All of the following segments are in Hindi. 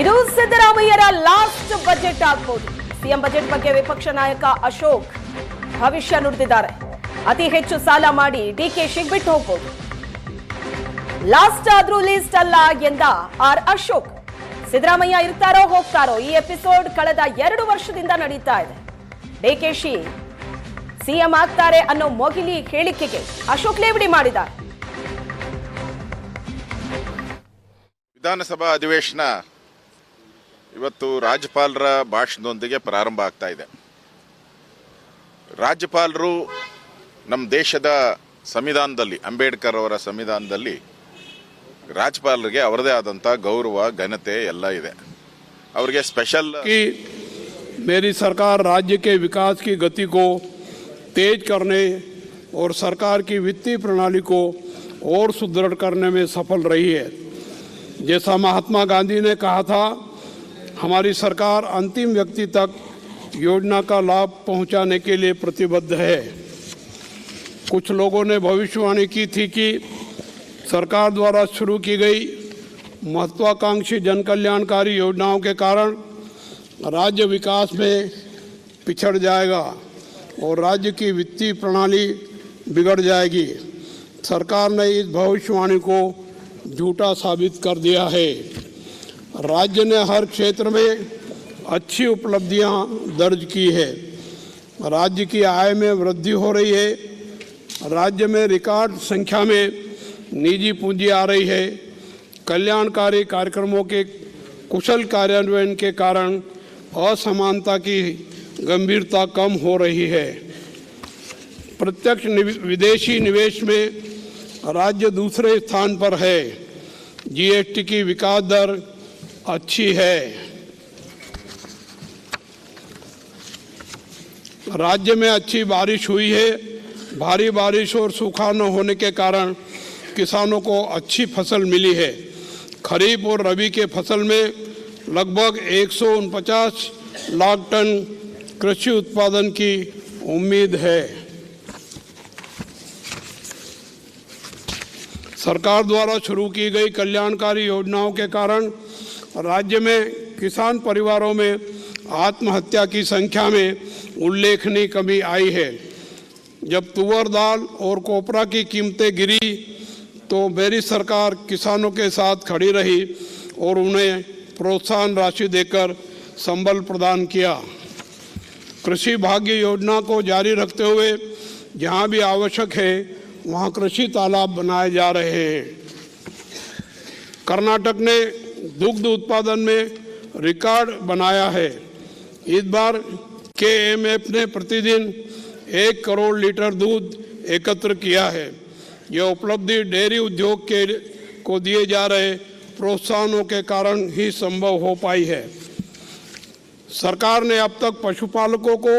ಇದು ಸಿದ್ದರಾಮಯ್ಯರ ಲಾಸ್ಟ್ ಬಜೆಟ್ ಆಗಬಹುದು. ಸಿಎಂ ಬಜೆಟ್ ಬಗ್ಗೆ ವಿಪಕ್ಷ ನಾಯಕ ಅಶೋಕ್ ಭವಿಷ್ಯ ನುಡಿದಿದ್ದಾರೆ. ಅತಿ ಹೆಚ್ಚು ಸಾಲ ಮಾಡಿ ಡಿಕೆಶಿಗೆ ಬಿಟ್ಟು ಹೋಗಬಹುದು. ಲಾಸ್ಟ್ ಆದ್ರೂ ಲೀಸ್ಟ್ ಅಲ್ಲ ಎಂದ ಆರ್ ಅಶೋಕ್. ಸಿದ್ದರಾಮಯ್ಯ ಇರ್ತಾರೋ ಹೋಗ್ತಾರೋ ಈ ಎಪಿಸೋಡ್ ಕಳೆದ 2 ವರ್ಷದಿಂದ ನಡೀತಾ ಇದೆ. ಡಿಕೆಶಿ ಸಿಎಂ ಆಗ್ತಾರೆ ಅನ್ನೋ ಮೊಗಿಲಿ ಹೇಳಿಕೆಗೆ ಅಶೋಕ್ ಲೇವಡಿ ಮಾಡಿದ್ದಾರೆ. ವಿಧಾನಸಭಾ ಅಧಿವೇಶನ ಇವತ್ತು ರಾಜ್ಯಪಾಲರ ಭಾಷಣದೊಂದಿಗೆ ಪ್ರಾರಂಭ ಆಗ್ತಾ ಇದೆ. ರಾಜ್ಯಪಾಲರು ನಮ್ಮ ದೇಶದ ಸಂವಿಧಾನದಲ್ಲಿ, ಅಂಬೇಡ್ಕರ್ ಅವರ ಸಂವಿಧಾನದಲ್ಲಿ ರಾಜ್ಯಪಾಲರಿಗೆ ಅವರದೇ ಆದಂಥ ಗೌರವ, ಘನತೆ ಎಲ್ಲ ಇದೆ. ಅವರಿಗೆ ಸ್ಪೆಷಲ್ मेरी सरकार राज्य के विकास की गति को तेज करने और सरकार की वित्तीय प्रणाली को और सुदृढ़ करने में सफल रही है. जैसा महात्मा गांधी ने कहा था, हमारी सरकार अंतिम व्यक्ति तक योजना का लाभ पहुंचाने के लिए प्रतिबद्ध है. कुछ लोगों ने भविष्यवाणी की थी कि सरकार द्वारा शुरू की गई महत्वाकांक्षी जनकल्याणकारी योजनाओं के कारण राज्य विकास में पिछड़ जाएगा और राज्य की वित्तीय प्रणाली बिगड़ जाएगी. सरकार ने इस भविष्यवाणी को झूठा साबित कर दिया है. राज्य ने हर क्षेत्र में अच्छी उपलब्धियां दर्ज की है. राज्य की आय में वृद्धि हो रही है. राज्य में रिकॉर्ड संख्या में निजी पूंजी आ रही है. कल्याणकारी कार्यक्रमों के कुशल कार्यान्वयन के कारण असमानता की गंभीरता कम हो रही है. प्रत्यक्ष विदेशी निवेश में राज्य दूसरे स्थान पर है. जीएसटी की विकास दर अच्छी है. राज्य में अच्छी बारिश हुई है. भारी बारिश और सूखा न होने के कारण किसानों को अच्छी फसल मिली है. खरीफ और रबी के फसल में लगभग 149 लाख टन कृषि उत्पादन की उम्मीद है. सरकार द्वारा शुरू की गई कल्याणकारी योजनाओं के कारण राज्य में किसान परिवारों में आत्महत्या की संख्या में उल्लेखनीय कमी आई है. जब तुअर दाल और कोपरा की कीमतें गिरी तो मेरी सरकार किसानों के साथ खड़ी रही और उन्हें प्रोत्साहन राशि देकर संबल प्रदान किया. कृषि भाग्य योजना को जारी रखते हुए जहां भी आवश्यक है वहां कृषि तालाब बनाए जा रहे हैं. कर्नाटक ने दुग्ध उत्पादन में रिकॉर्ड बनाया है. इस बार केएमएफ ने प्रतिदिन 1 करोड़ लीटर दूध एकत्र किया है. यह उपलब्धि डेयरी उद्योग को दिए जा रहे प्रोत्साहनों के कारण ही संभव हो पाई है. सरकार ने अब तक पशुपालकों को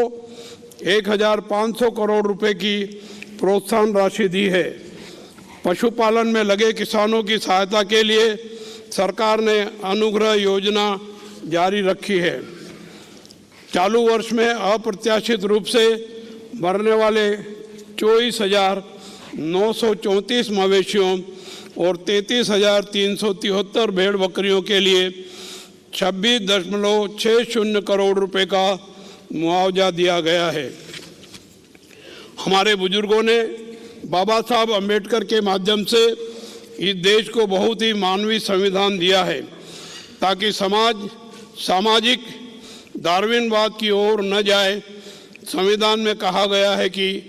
1500 करोड़ रुपए की प्रोत्साहन राशि दी है. पशुपालन में लगे किसानों की सहायता के लिए सरकार ने अनुग्रह योजना जारी रखी है. चालू वर्ष में अप्रत्याशित रूप से मरने वाले 24,934 मवेशियों और 33,373 भेड़ बकरियों के लिए 26.60 करोड़ रुपए का मुआवजा दिया गया है. हमारे बुजुर्गों ने बाबा साहब अम्बेडकर के माध्यम से इस देश को बहुत ही मानवीय संविधान दिया है ताकि समाज सामाजिक डार्विनवाद की ओर न जाए. संविधान में कहा गया है कि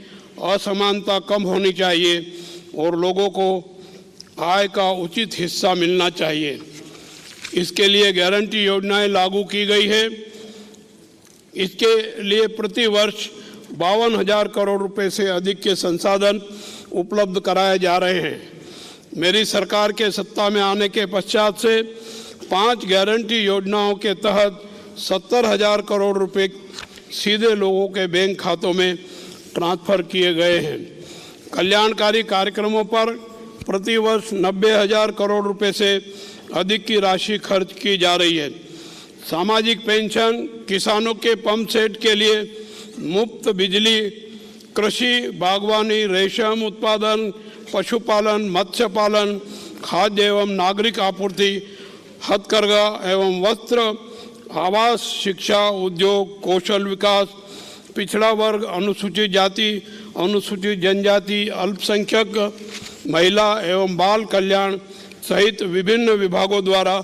असमानता कम होनी चाहिए और लोगों को आय का उचित हिस्सा मिलना चाहिए. इसके लिए गारंटी योजनाएं लागू की गई है. इसके लिए प्रति वर्ष 52,000 करोड़ रुपए से अधिक के संसाधन उपलब्ध कराए जा रहे हैं. मेरी सरकार के सत्ता में आने के पश्चात से 5 गारंटी योजनाओं के तहत 70,000 करोड़ रुपए सीधे लोगों के बैंक खातों में ट्रांसफर किए गए हैं. कल्याणकारी कार्यक्रमों पर प्रति वर्ष 90,000 करोड़ रुपए से अधिक की राशि खर्च की जा रही है. सामाजिक पेंशन, किसानों के पंप सेट के लिए मुफ्त बिजली, कृषि, बागवानी, रेशम उत्पादन, पशुपालन, मत्स्य पालन, खाद्य एवं नागरिक आपूर्ति हथकरघा एवं वस्त्र, आवास, शिक्षा, उद्योग, कौशल विकास, पिछड़ा वर्ग, अनुसूचित जाति, अनुसूचित जनजाति, अल्पसंख्यक, महिला एवं बाल कल्याण सहित विभिन्न विभागों द्वारा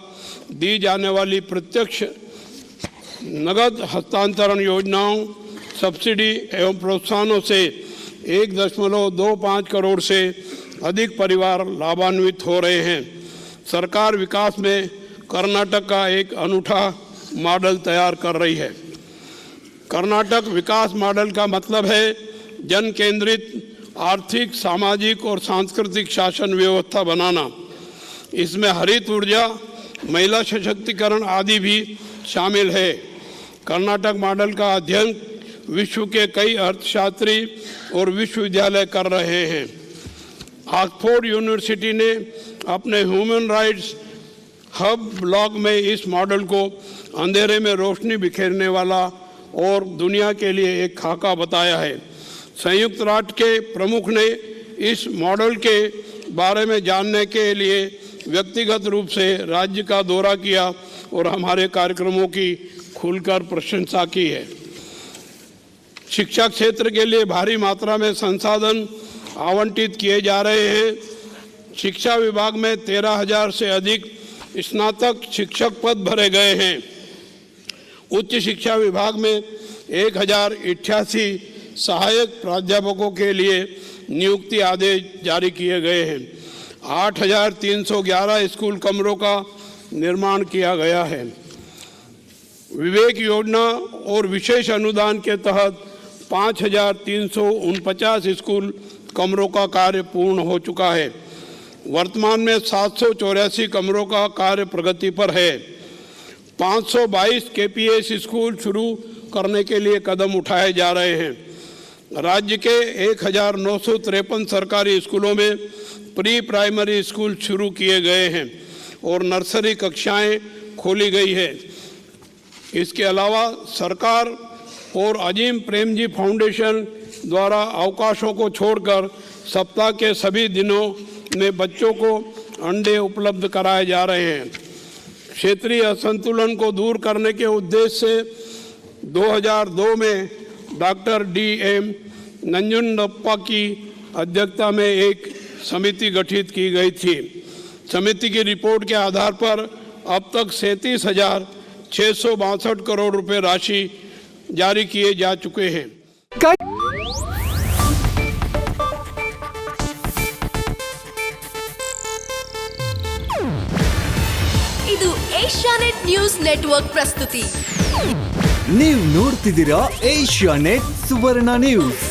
दी जाने वाली प्रत्यक्ष नगद हस्तांतरण योजनाओं, सब्सिडी एवं प्रोत्साहनों से 1.25 करोड़ से अधिक परिवार लाभान्वित हो रहे हैं। सरकार विकास में कर्नाटक का एक अनूठा मॉडल तैयार कर रही है। कर्नाटक विकास मॉडल का मतलब है जन केंद्रित आर्थिक, सामाजिक और सांस्कृतिक शासन व्यवस्था बनाना। इसमें हरित ऊर्जा, महिला सशक्तिकरण आदि भी शामिल है। कर्नाटक मॉडल का अध्ययन विश्व के कई अर्थशास्त्री और विश्वविद्यालय कर रहे हैं। ऑक्सफोर्ड यूनिवर्सिटी ने अपने ह्यूमन राइट्स हब ब्लॉग में इस मॉडल को अंधेरे में रोशनी बिखेरने वाला और दुनिया के लिए एक खाका बताया है। संयुक्त राष्ट्र के प्रमुख ने इस मॉडल के बारे में जानने के लिए व्यक्तिगत रूप से राज्य का दौरा किया और हमारे कार्यक्रमों की खुलकर प्रशंसा की है। शिक्षा क्षेत्र के लिए भारी मात्रा में संसाधन आवंटित किए जा रहे हैं। शिक्षा विभाग में 13,000 से अधिक स्नातक शिक्षक पद भरे गए हैं। उच्च शिक्षा विभाग में 1,088 सहायक प्राध्यापकों के लिए नियुक्ति आदेश जारी किए गए हैं। 8,311 स्कूल कमरों का निर्माण किया गया है। विवेक योजना और विशेष अनुदान के तहत 5,349 स्कूल कमरों का कार्य पूर्ण हो चुका है। वर्तमान में 784 कमरों का कार्य प्रगति पर है। 522 केपीएस स्कूल शुरू करने के लिए कदम उठाए जा रहे हैं। राज्य के 1,953 सरकारी स्कूलों में प्री प्राइमरी स्कूल शुरू किए गए हैं और नर्सरी कक्षाएं खोली गई है। इसके अलावा सरकार और अजीम प्रेमजी फाउंडेशन द्वारा अवकाशों को छोड़कर सप्ताह के सभी दिनों में बच्चों को अंडे उपलब्ध कराए जा रहे हैं। क्षेत्रीय असंतुलन को दूर करने के उद्देश्य से 2002 में डॉक्टर D.M. नंजुंडप्पा की अध्यक्षता में एक समिति गठित की गई थी। समिति की रिपोर्ट के आधार पर अब तक 37,662 करोड़ रुपए राशि जारी किए जा चुके हैं। ಇದು ಏಷ್ಯಾನೆಟ್ ನ್ಯೂಸ್ ನೆಟ್ವರ್ಕ್ ಪ್ರಸ್ತುತಿ. ನೀವು ನೋಡ್ತಿದ್ದೀರಾ ಏಷ್ಯಾನೆಟ್ ಸುವರ್ಣ ನ್ಯೂಸ್.